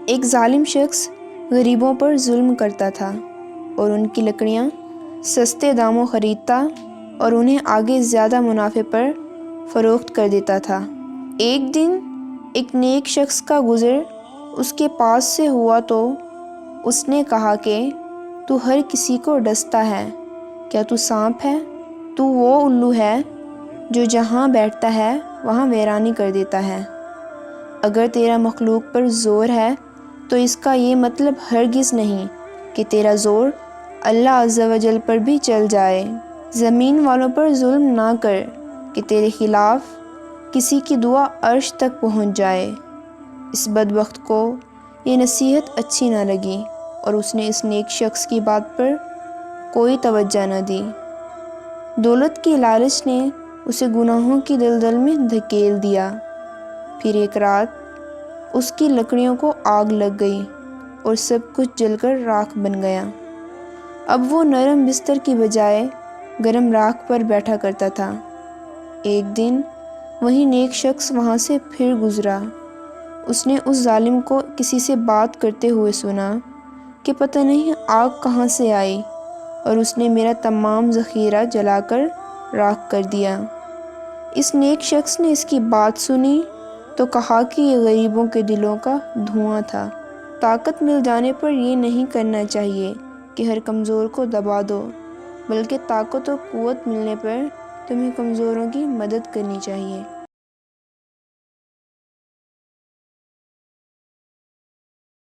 ایک ظالم شخص غریبوں پر ظلم کرتا تھا اور ان کی لکڑیاں سستے داموں خریدتا اور انہیں آگے زیادہ منافع پر فروخت کر دیتا تھا۔ ایک دن ایک نیک شخص کا گزر اس کے پاس سے ہوا تو اس نے کہا کہ تو ہر کسی کو ڈستا ہے، کیا تو سانپ ہے؟ تو وہ الو ہے جو جہاں بیٹھتا ہے وہاں ویرانی کر دیتا ہے۔ اگر تیرا مخلوق پر زور ہے تو اس کا یہ مطلب ہرگز نہیں کہ تیرا زور اللہ عز و جل پر بھی چل جائے۔ زمین والوں پر ظلم نہ کر کہ تیرے خلاف کسی کی دعا عرش تک پہنچ جائے۔ اس بدبخت کو یہ نصیحت اچھی نہ لگی اور اس نے اس نیک شخص کی بات پر کوئی توجہ نہ دی۔ دولت کی لالچ نے اسے گناہوں کی دلدل میں دھکیل دیا۔ پھر ایک رات اس کی لکڑیوں کو آگ لگ گئی اور سب کچھ جل کر راکھ بن گیا۔ اب وہ نرم بستر کی بجائے گرم راکھ پر بیٹھا کرتا تھا۔ ایک دن وہی نیک شخص وہاں سے پھر گزرا۔ اس نے اس ظالم کو کسی سے بات کرتے ہوئے سنا کہ پتہ نہیں آگ کہاں سے آئی اور اس نے میرا تمام ذخیرہ جلا کر راکھ کر دیا۔ اس نیک شخص نے اس کی بات سنی تو کہا کہ یہ غریبوں کے دلوں کا دھواں تھا۔ طاقت مل جانے پر یہ نہیں کرنا چاہیے کہ ہر کمزور کو دبا دو، بلکہ طاقت و قوت ملنے پر تمہیں کمزوروں کی مدد کرنی چاہیے۔